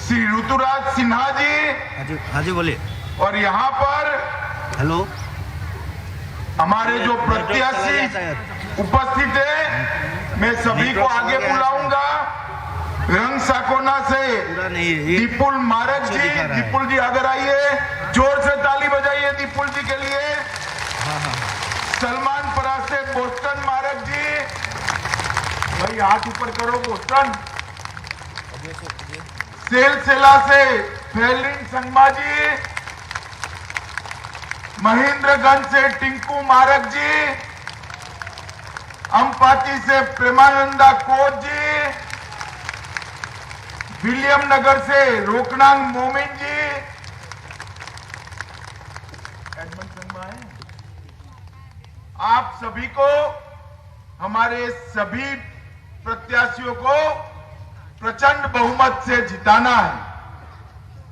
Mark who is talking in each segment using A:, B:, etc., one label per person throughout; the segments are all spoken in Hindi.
A: श्री ऋतुराज सिन्हा जी।
B: हाँ जी बोलिए।
A: और यहाँ पर
B: हेलो,
A: हमारे जो प्रत्याशी उपस्थित है, मैं सभी को आगे बुलाऊंगा। रंग साकोना से दीपुल मारक जी, दीपुल जी अगर आइए, जोर से ताली बजाइए दीपुल जी के लिए। सलमान परा से बोस्टन मारक जी, भाई हाथ ऊपर करो बोस्टन। सेलसेला से फैलिन संगमा जी, महेंद्रगंज से टिंकू मारक जी, अम्पाती से प्रेमानंदा कोच जी, विलियम नगर से रोकनांग मोमिन जी, एडमंड संगमा है। आप सभी को, हमारे सभी प्रत्याशियों को प्रचंड बहुमत से जिताना है।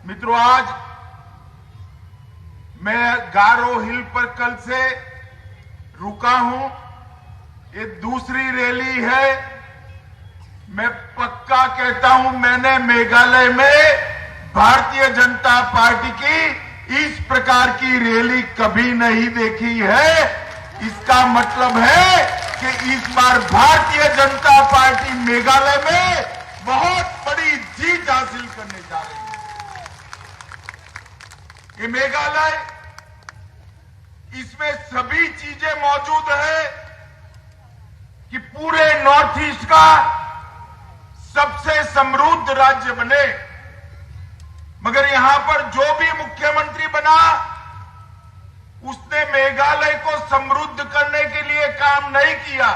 A: मित्रों, आज मैं गारो हिल पर कल से रुका हूं। ये दूसरी रैली है। मैं पक्का कहता हूं, मैंने मेघालय में भारतीय जनता पार्टी की इस प्रकार की रैली कभी नहीं देखी है। इसका मतलब है कि इस बार भारतीय जनता पार्टी मेघालय में बहुत बड़ी जीत हासिल करने जा रही है। ये मेघालय, इसमें सभी चीजें मौजूद है कि पूरे नॉर्थ ईस्ट का सबसे समृद्ध राज्य बने। मगर यहां पर जो भी मुख्यमंत्री बना, उसने मेघालय को समृद्ध करने के लिए काम नहीं किया,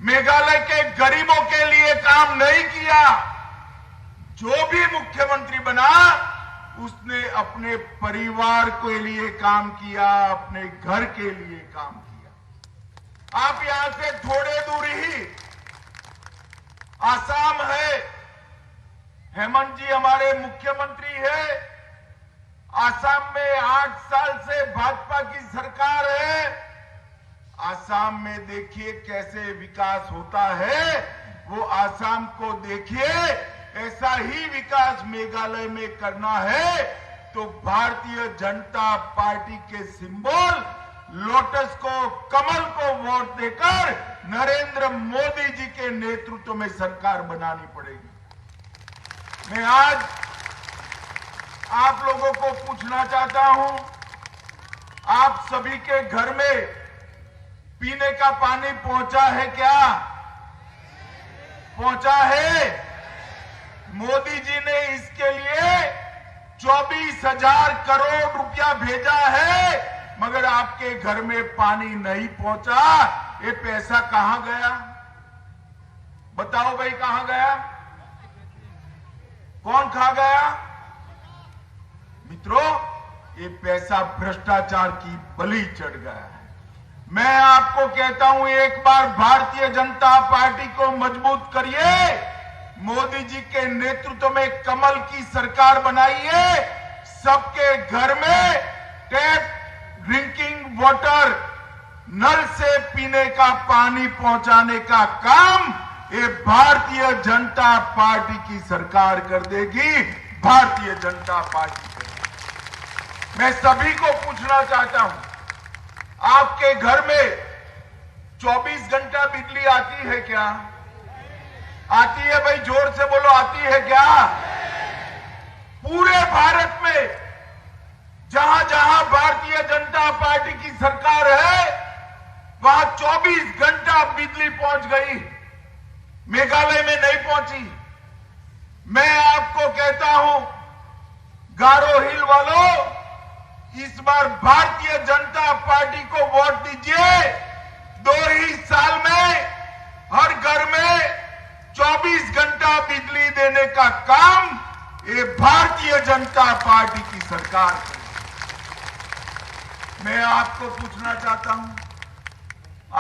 A: मेघालय के गरीबों के लिए काम नहीं किया। जो भी मुख्यमंत्री बना, उसने अपने परिवार के लिए काम किया, अपने घर के लिए काम किया। आप यहां से थोड़े दूर ही आसाम है। हेमंत जी हमारे मुख्यमंत्री है। आसाम में 8 साल से भाजपा की सरकार है। आसाम में देखिए कैसे विकास होता है। वो आसाम को देखिए, ऐसा ही विकास मेघालय में करना है तो भारतीय जनता पार्टी के सिंबल लोटस को, कमल को वोट देकर नरेंद्र मोदी जी के नेतृत्व में सरकार बनानी पड़ेगी। मैं आज आप लोगों को पूछना चाहता हूं, आप सभी के घर में पीने का पानी पहुंचा है क्या? पहुंचा है? मोदी जी ने इसके लिए 24,000 करोड़ रुपया भेजा है, मगर आपके घर में पानी नहीं पहुंचा। ये पैसा कहां गया? बताओ भाई, कहां गया? कौन खा गया? मित्रों, ये पैसा भ्रष्टाचार की बलि चढ़ गया है। मैं आपको कहता हूं, एक बार भारतीय जनता पार्टी को मजबूत करिए। मोदी जी के नेतृत्व में कमल की सरकार बनाइए। सबके घर में टैप ड्रिंकिंग वाटर, नल से पीने का पानी पहुंचाने का काम ये भारतीय जनता पार्टी की सरकार कर देगी। भारतीय जनता पार्टी करेगी। मैं सभी को पूछना चाहता हूं, आपके घर में 24 घंटा बिजली आती है क्या? आती है भाई, जोर से बोलो, आती है क्या? पूरे भारत में जहां जहां भारतीय जनता पार्टी की सरकार है, वहां 24 घंटा बिजली पहुंच गई। मेघालय में नहीं पहुंची। मैं आपको कहता हूं, गारो हिल वालों, इस बार भारतीय जनता पार्टी को वोट दीजिए। 2 ही साल में हर घर में 24 घंटा बिजली देने का काम ये भारतीय जनता पार्टी की सरकार करेगी। मैं आपको पूछना चाहता हूं,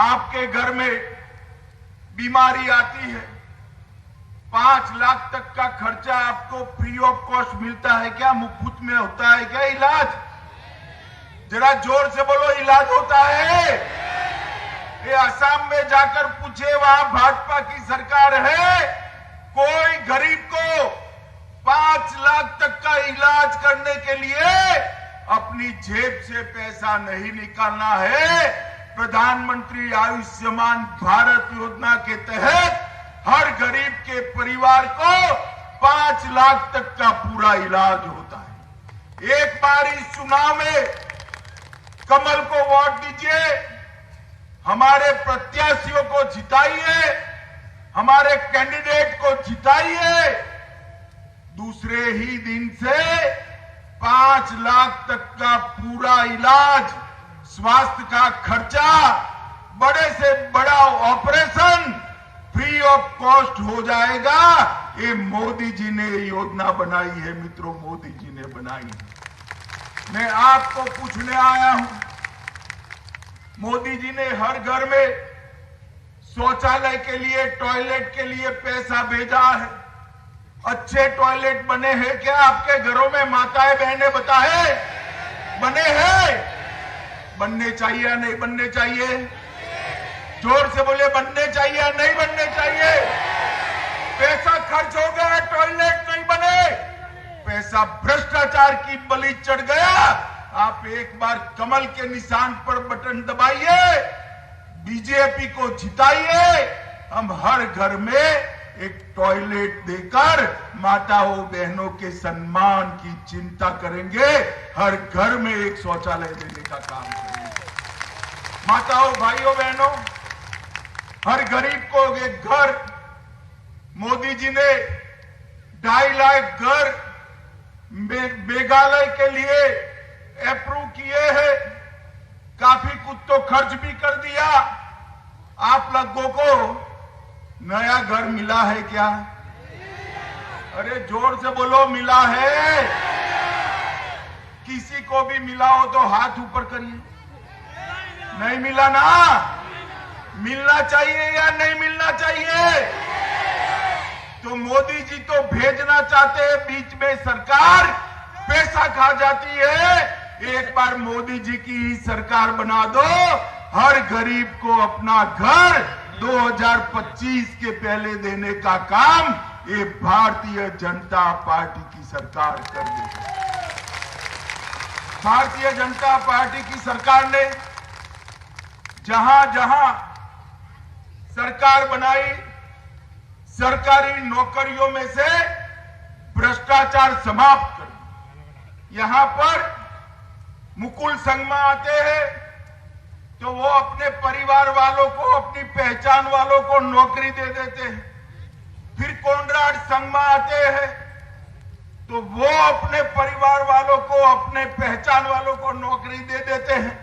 A: आपके घर में बीमारी आती है, 5 लाख तक का खर्चा आपको फ्री ऑफ कॉस्ट मिलता है क्या? मुफ्त में होता है क्या इलाज? जरा जोर से बोलो, इलाज होता है? ये असम में जाकर पूछे, वहां भाजपा की सरकार है। कोई गरीब को 5 के लिए अपनी जेब से पैसा नहीं निकालना है। प्रधानमंत्री आयुष्मान भारत योजना के तहत हर गरीब के परिवार को 5 लाख तक का पूरा इलाज होता है। एक बार इस चुनाव में कमल को वोट दीजिए, हमारे प्रत्याशियों को जिताइए, हमारे कैंडिडेट को जिताइए। दूसरे ही दिन से 5 लाख तक का पूरा इलाज, स्वास्थ्य का खर्चा, बड़े से बड़ा ऑपरेशन फ्री ऑफ कॉस्ट हो जाएगा। ये मोदी जी ने योजना बनाई है मित्रों, मोदी जी ने बनाई है। मैं आपको पूछने आया हूं, मोदी जी ने हर घर में शौचालय के लिए, टॉयलेट के लिए पैसा भेजा है। अच्छे टॉयलेट बने हैं क्या आपके घरों में? माताएं बहनें बताएं, बने हैं? बनने चाहिए या नहीं बनने चाहिए? जोर से बोले, बनने चाहिए या नहीं बनने चाहिए? पैसा खर्च हो गया, टॉयलेट नहीं बने, पैसा भ्रष्टाचार की बलि चढ़ गया। आप एक बार कमल के निशान पर बटन दबाइए, बीजेपी को जिताइए। हम हर घर में एक टॉयलेट देकर माताओं बहनों के सम्मान की चिंता करेंगे। हर घर में एक शौचालय देने का काम करेंगे। माताओं, भाइयों, बहनों, हर गरीब को एक घर, मोदी जी ने 2.5 लाख घर मेघालय के लिए अप्रूव किए हैं। काफी कुछ तो खर्च भी कर दिया। आप लोगों को नया घर मिला है क्या? अरे जोर से बोलो, मिला है? किसी को भी मिला हो तो हाथ ऊपर करिए। नहीं मिला ना? मिलना चाहिए या नहीं मिलना चाहिए? तो मोदी जी तो भेजना चाहते हैं, बीच में सरकार पैसा खा जाती है। एक बार मोदी जी की ही सरकार बना दो, हर गरीब को अपना घर 2025 के पहले देने का काम ये भारतीय जनता पार्टी की सरकार कर देगी। भारतीय जनता पार्टी की सरकार ने जहां जहां सरकार बनाई, सरकारी नौकरियों में से भ्रष्टाचार समाप्त कर। यहां पर मुकुल संगमा आते हैं तो वो अपने परिवार वालों को, अपनी पहचान वालों को नौकरी दे देते हैं। फिर कोनराड संगमा आते हैं तो वो अपने परिवार वालों को, अपने पहचान वालों को नौकरी दे देते हैं।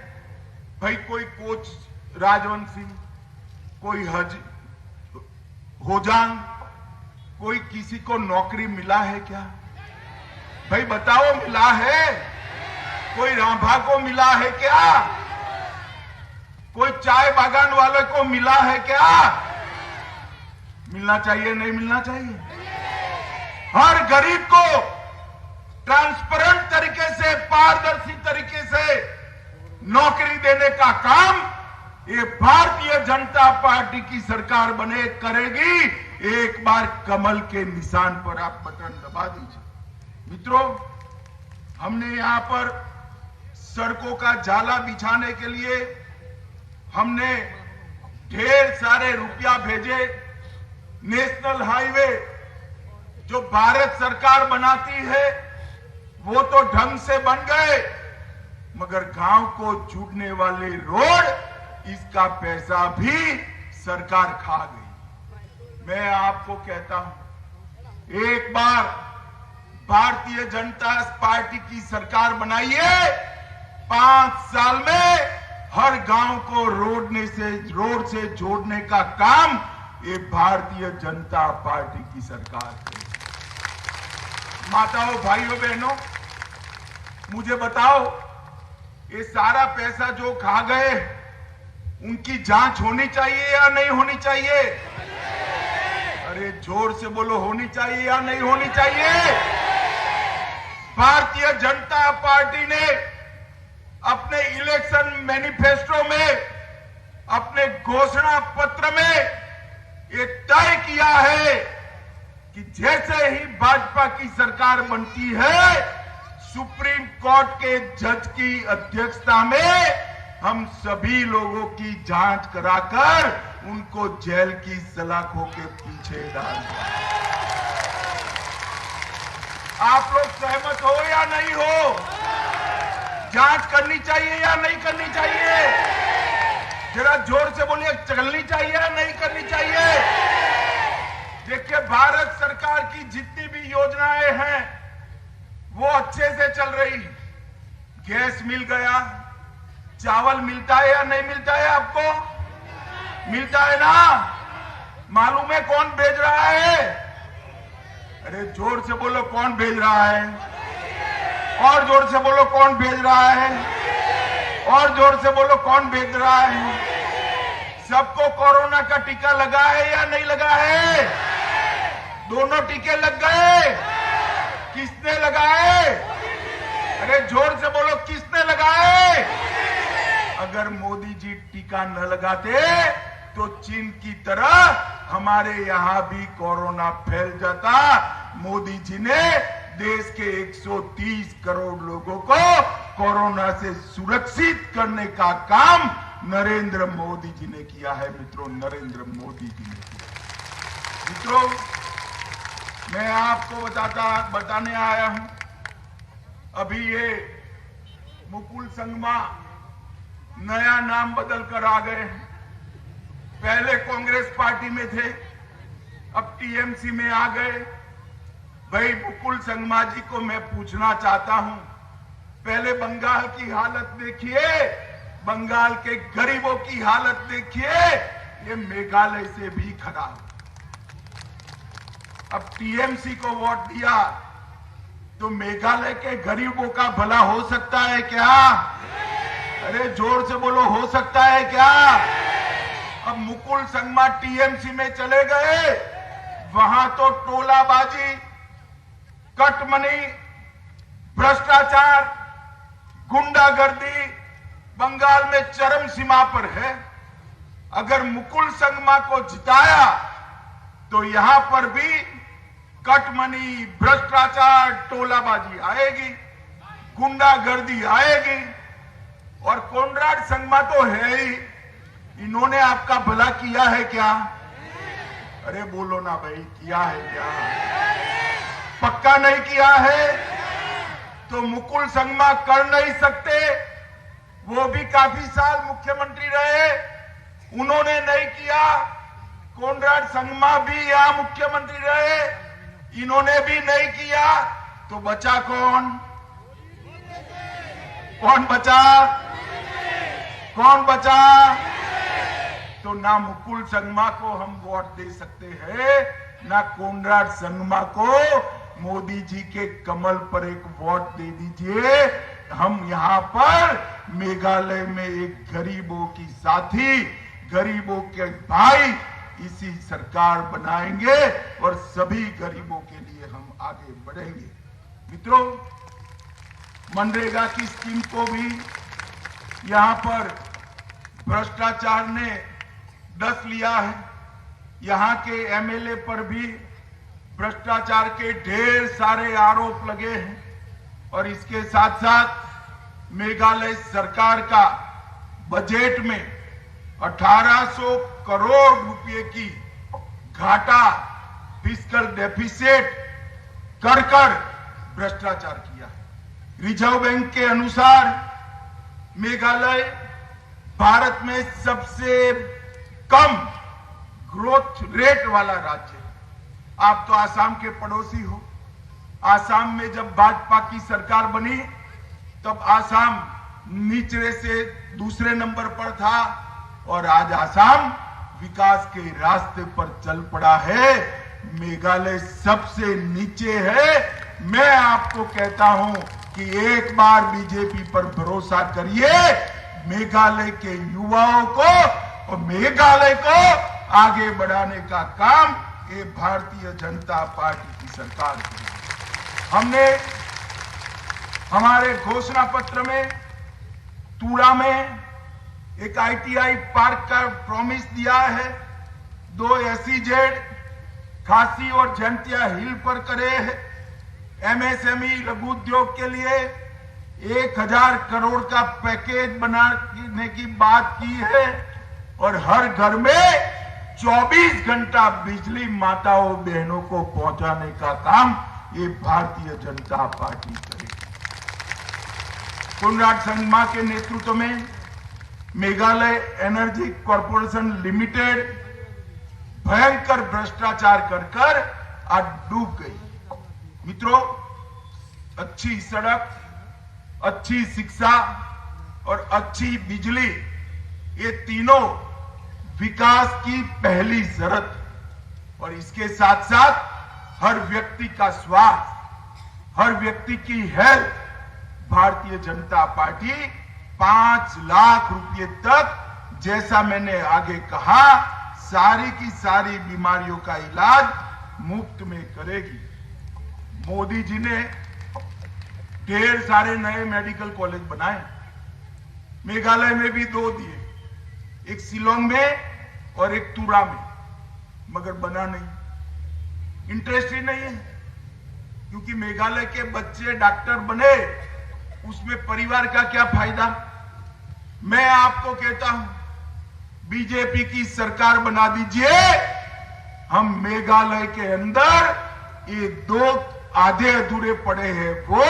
A: भाई कोई कोच राजवंशी, कोई होजांग, कोई किसी को नौकरी मिला है क्या? भाई बताओ, मिला है? कोई राभा को मिला है क्या? कोई चाय बागान वाले को मिला है क्या? मिलना चाहिए, नहीं मिलना चाहिए? हर गरीब को ट्रांसपेरेंट तरीके से, पारदर्शी तरीके से नौकरी देने का काम ये भारतीय जनता पार्टी की सरकार बने करेगी। एक बार कमल के निशान पर आप बटन दबा दीजिए। मित्रों, हमने यहां पर सड़कों का जाला बिछाने के लिए हमने ढेर सारे रुपया भेजे। नेशनल हाईवे जो भारत सरकार बनाती है वो तो ढंग से बन गए, मगर गांव को जोड़ने वाले रोड, इसका पैसा भी सरकार खा गई। मैं आपको कहता हूं, एक बार भारतीय जनता पार्टी की सरकार बनाइए, 5 साल में हर गांव को रोड से जोड़ने का काम ये भारतीय जनता पार्टी की सरकार करेगी। माताओं, भाइयों, बहनों, मुझे बताओ, ये सारा पैसा जो खा गए उनकी जांच होनी चाहिए या नहीं होनी चाहिए? अरे जोर से बोलो, होनी चाहिए या नहीं होनी चाहिए? भारतीय जनता पार्टी ने अपने इलेक्शन मैनिफेस्टो में, अपने घोषणा पत्र में ये तय किया है कि जैसे ही भाजपा की सरकार बनती है, सुप्रीम कोर्ट के जज की अध्यक्षता में हम सभी लोगों की जांच कराकर उनको जेल की सलाखों के पीछे डाल दिया। आप लोग सहमत हो या नहीं हो? जांच करनी चाहिए या नहीं करनी चाहिए? जरा जोर से बोलिए, चलनी चाहिए या नहीं करनी चाहिए? देखिए, भारत सरकार की जितनी भी योजनाएं हैं वो अच्छे से चल रही। गैस मिल गया, चावल मिलता है या नहीं मिलता है? आपको मिलता है ना? मालूम है कौन भेज रहा है? अरे जोर से बोलो, कौन भेज रहा है? और जोर से बोलो, कौन भेज रहा है? और जोर से बोलो, कौन भेज रहा है? सबको कोरोना का टीका लगा है या नहीं लगा है? दोनों टीके लग गए। किसने लगाए? अरे जोर से बोलो, किसने लगाए? अगर मोदी जी टीका न लगाते तो चीन की तरह हमारे यहां भी कोरोना फैल जाता। मोदी जी ने देश के 130 करोड़ लोगों को कोरोना से सुरक्षित करने का काम नरेंद्र मोदी जी ने किया है। मित्रों, नरेंद्र मोदी जी ने किया। मित्रों, मैं आपको बताने आया हूं, अभी ये मुकुल संगमा नया नाम बदल कर आ गए हैं। पहले कांग्रेस पार्टी में थे, अब टीएमसी में आ गए। भाई मुकुल संगमा जी को मैं पूछना चाहता हूं, पहले बंगाल की हालत देखिए, बंगाल के गरीबों की हालत देखिए, ये मेघालय से भी खराब। अब टीएमसी को वोट दिया तो मेघालय के गरीबों का भला हो सकता है क्या? अरे जोर से बोलो, हो सकता है क्या? अब मुकुल संगमा टीएमसी में चले गए, वहां तो टोलाबाजी, कटमनी, भ्रष्टाचार, गुंडागर्दी बंगाल में चरम सीमा पर है। अगर मुकुल संगमा को जिताया तो यहां पर भी कटमनी, भ्रष्टाचार, टोलाबाजी आएगी, गुंडागर्दी आएगी। और कोनराड संगमा तो है ही, इन्होंने आपका भला किया है क्या? अरे बोलो ना भाई, किया है क्या? पक्का नहीं किया है तो मुकुल संगमा कर नहीं सकते। वो भी काफी साल मुख्यमंत्री रहे, उन्होंने नहीं किया। कोनराड संगमा भी यहां मुख्यमंत्री रहे, इन्होंने भी नहीं किया। तो बचा कौन? कौन बचा? कौन बचा? तो ना मुकुल संगमा को हम वोट दे सकते हैं, ना कोनराड संगमा को। मोदी जी के कमल पर एक वोट दे दीजिए। हम यहां पर मेघालय में एक गरीबों की साथी, गरीबों के भाई, इसी सरकार बनाएंगे और सभी गरीबों के लिए हम आगे बढ़ेंगे। मित्रों, मनरेगा की स्कीम को भी यहां पर भ्रष्टाचार ने डस लिया है। यहां के एमएलए पर भी भ्रष्टाचार के ढेर सारे आरोप लगे हैं। और इसके साथ साथ मेघालय सरकार का बजट में 1800 करोड़ रुपए की घाटा, फिस्कल डेफिसिट कर भ्रष्टाचार किया है। रिजर्व बैंक के अनुसार मेघालय भारत में सबसे कम ग्रोथ रेट वाला राज्य है। आप तो आसाम के पड़ोसी हो। आसाम में जब भाजपा की सरकार बनी तब आसाम निचले से दूसरे नंबर पर था और आज आसाम विकास के रास्ते पर चल पड़ा है। मेघालय सबसे नीचे है। मैं आपको कहता हूं कि एक बार बीजेपी पर भरोसा करिए। मेघालय के युवाओं को और मेघालय को आगे बढ़ाने का काम ये भारतीय जनता पार्टी की सरकार की। हमने हमारे घोषणा पत्र में तूड़ा में एक आईटीआई पार्क का प्रॉमिस दिया है। 2 SEZ खासी और जंतिया हिल पर करे है। एमएसएमई लघु उद्योग के लिए 1000 करोड़ का पैकेज बनाने की बात की है और हर घर में 24 घंटा बिजली माताओं बहनों को पहुंचाने का काम ये भारतीय जनता पार्टी करेगी। कोनराड संगमा के नेतृत्व में मेघालय एनर्जी कॉरपोरेशन लिमिटेड भयंकर भ्रष्टाचार कर आज डूब गई। मित्रों, अच्छी सड़क, अच्छी शिक्षा और अच्छी बिजली, ये तीनों विकास की पहली शर्त, और इसके साथ साथ हर व्यक्ति का स्वास्थ्य, हर व्यक्ति की हेल्थ। भारतीय जनता पार्टी 5 लाख रुपए तक, जैसा मैंने आगे कहा, सारी की सारी बीमारियों का इलाज मुफ्त में करेगी। मोदी जी ने ढेर सारे नए मेडिकल कॉलेज बनाए, मेघालय में भी 2 दिए, एक शिलोंग में और एक तुरा में, मगर बना नहीं। इंटरेस्ट ही नहीं है, क्योंकि मेघालय के बच्चे डॉक्टर बने, उसमें परिवार का क्या फायदा। मैं आपको कहता हूं, बीजेपी की सरकार बना दीजिए, हम मेघालय के अंदर ये 2 आधे अधूरे पड़े हैं वो,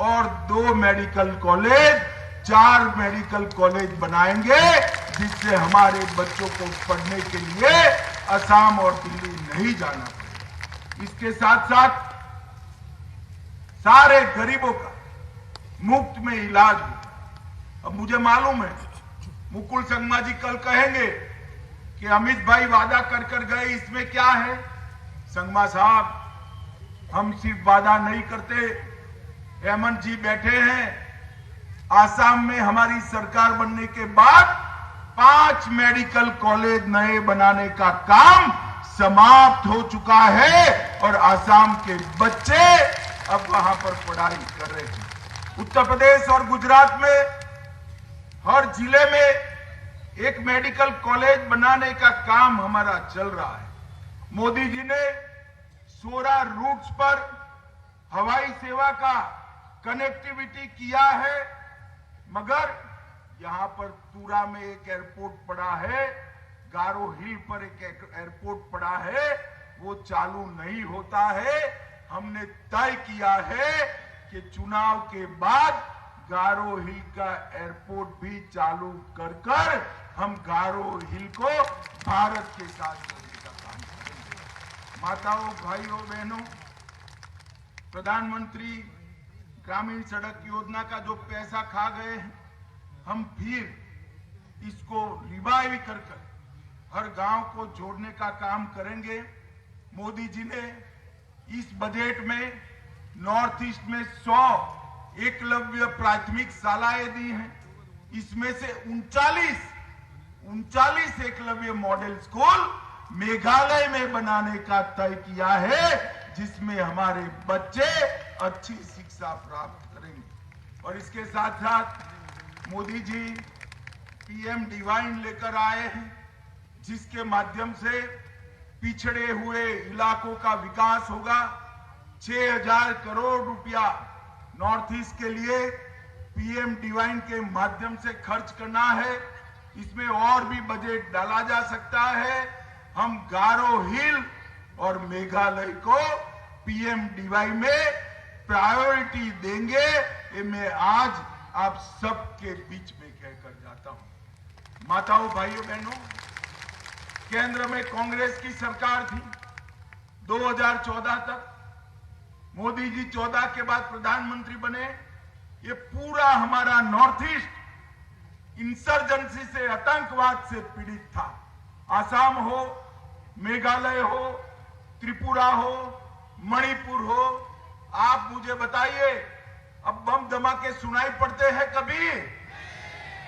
A: और 2 मेडिकल कॉलेज, 4 मेडिकल कॉलेज बनाएंगे, जिससे हमारे बच्चों को पढ़ने के लिए असम और दिल्ली नहीं जाना पड़े। इसके साथ साथ सारे गरीबों का मुफ्त में इलाज हो। अब मुझे मालूम है मुकुल संगमा जी कल कहेंगे कि अमित भाई वादा कर गए, इसमें क्या है। संगमा साहब, हम सिर्फ वादा नहीं करते, हेमंत जी बैठे हैं, आसाम में हमारी सरकार बनने के बाद 5 मेडिकल कॉलेज नए बनाने का काम समाप्त हो चुका है और आसाम के बच्चे अब वहां पर पढ़ाई कर रहे हैं। उत्तर प्रदेश और गुजरात में हर जिले में एक मेडिकल कॉलेज बनाने का काम हमारा चल रहा है। मोदी जी ने 16 रूट्स पर हवाई सेवा का कनेक्टिविटी किया है, मगर यहां पर तुरा में एक एयरपोर्ट पड़ा है, गारो हिल पर एक एयरपोर्ट पड़ा है, वो चालू नहीं होता है। हमने तय किया है कि चुनाव के बाद गारो हिल का एयरपोर्ट भी चालू कर हम गारो हिल को भारत के साथ जोड़ने का काम करेंगे। माताओं, भाइयों, बहनों, प्रधानमंत्री ग्रामीण सड़क योजना का जो पैसा खा गए हैं, हम फिर इसको रिवाइव कर हर गांव को जोड़ने का काम करेंगे। मोदी जी ने इस बजट में नॉर्थ ईस्ट में 100 एकलव्य प्राथमिक शालाएं दी हैं, इसमें से 39 एकलव्य मॉडल स्कूल मेघालय में बनाने का तय किया है, जिसमें हमारे बच्चे अच्छी शिक्षा प्राप्त करेंगे। और इसके साथ साथ मोदी जी पीएम डिवाइन लेकर आए हैं, जिसके माध्यम से पिछड़े हुए इलाकों का विकास होगा। 6000 करोड़ रुपया नॉर्थ ईस्ट के लिए पीएम डिवाइन के माध्यम से खर्च करना है। इसमें और भी बजट डाला जा सकता है। हम गारो हिल और मेघालय को पीएम डिवाइन में प्रायोरिटी देंगे। ये मैं आज आप सबके बीच में कहकर जाता हूं। माताओं, भाइयों, बहनों, केंद्र में कांग्रेस की सरकार थी 2014 तक। मोदी जी 14 के बाद प्रधानमंत्री बने। ये पूरा हमारा नॉर्थ ईस्ट इंसर्जेंसी से, आतंकवाद से पीड़ित था। आसाम हो, मेघालय हो, त्रिपुरा हो, मणिपुर हो, आप मुझे बताइए, अब बम धमाके सुनाई पड़ते हैं कभी?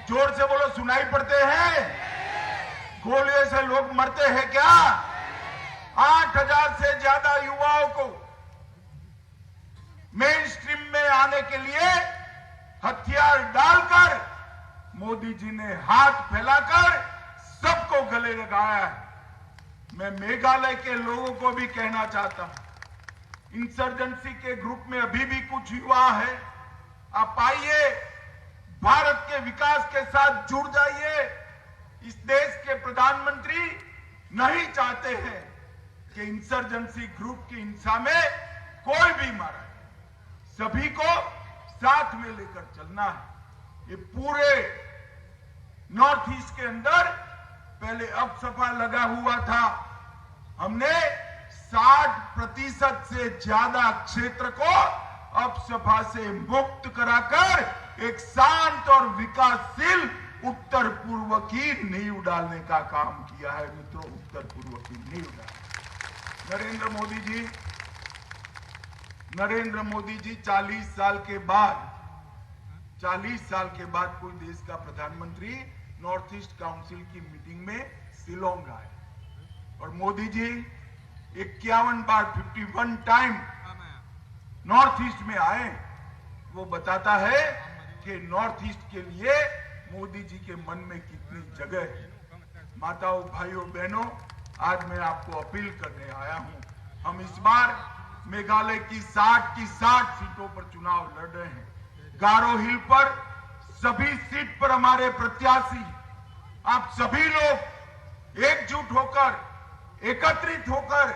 A: जोर से बोलो, सुनाई पड़ते हैं? गोलियों से लोग मरते हैं क्या? 8000 से ज्यादा युवाओं को मेन स्ट्रीम में आने के लिए हथियार डालकर मोदी जी ने हाथ फैलाकर सबको गले लगाया है। मैं मेघालय के लोगों को भी कहना चाहता हूं, इंसर्जेंसी के ग्रुप में अभी भी कुछ युवा है। आप आइए, भारत के विकास के साथ जुड़ जाइए। इस देश के प्रधानमंत्री नहीं चाहते हैं कि इंसर्जेंसी ग्रुप की हिंसा में कोई भी मारा है। सभी को साथ में लेकर चलना है। ये पूरे नॉर्थ ईस्ट के अंदर पहले अपसपा लगा हुआ था। हमने 60% से ज्यादा क्षेत्र को अपसपा से मुक्त कराकर एक शांत और विकासशील उत्तर पूर्व की नींव डालने का काम किया है। मित्रों, उत्तर पूर्व की नींव डालने। नरेंद्र मोदी जी 40 साल के बाद कोई देश का प्रधानमंत्री नॉर्थ ईस्ट काउंसिल की मीटिंग में शिलोंग आए और मोदी जी 51 बार 51 टाइम नॉर्थ ईस्ट में आए। वो बताता है कि नॉर्थ ईस्ट के लिए मोदी जी के मन में कितनी जगह है। माताओं, भाइयों, बहनों, आज मैं आपको अपील करने आया हूं। हम इस बार मेघालय की 60 सीटों पर चुनाव लड़ रहे हैं। गारो हिल पर सभी सीट पर हमारे प्रत्याशी, आप सभी लोग एकजुट होकर, एकत्रित होकर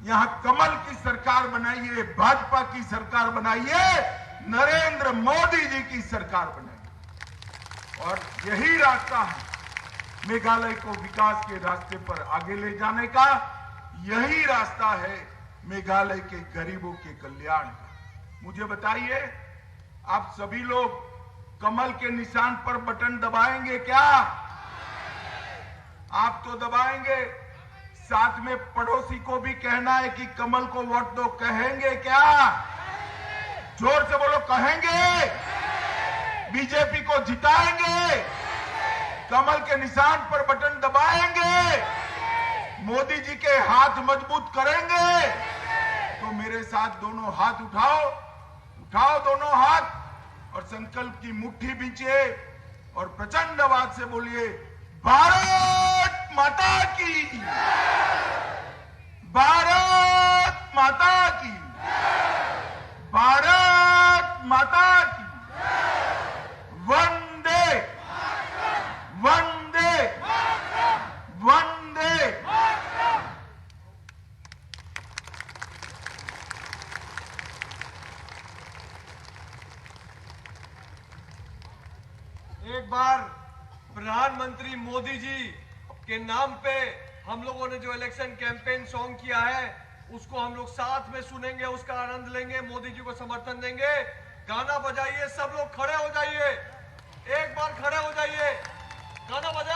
A: यहां कमल की सरकार बनाइए, भाजपा की सरकार बनाइए, नरेंद्र मोदी जी की सरकार बनाइए। और यही रास्ता है मेघालय को विकास के रास्ते पर आगे ले जाने का। यही रास्ता है मेघालय के गरीबों के कल्याण का। मुझे बताइए, आप सभी लोग कमल के निशान पर बटन दबाएंगे क्या? आप तो दबाएंगे, साथ में पड़ोसी को भी कहना है कि कमल को वोट दो। कहेंगे क्या? जोर से बोलो, कहेंगे? बीजेपी को जिताएंगे? कमल के निशान पर बटन दबाएंगे? मोदी जी के हाथ मजबूत करेंगे? तो मेरे साथ दोनों हाथ उठाओ दोनों हाथ और संकल्प की मुट्ठी बींचिए और प्रचंड आवाज से बोलिए, भारत माता की, भारत माता की, भारत माता की, वंदे वंदे वंदे।
B: एक बार प्रधानमंत्री मोदी जी के नाम पे हम लोगों ने जो इलेक्शन कैंपेन सॉन्ग किया है उसको हम लोग साथ में सुनेंगे, उसका आनंद लेंगे, मोदी जी को समर्थन देंगे। गाना बजाइए, सब लोग खड़े हो जाइए, एक बार खड़े हो जाइए, गाना बजाइए।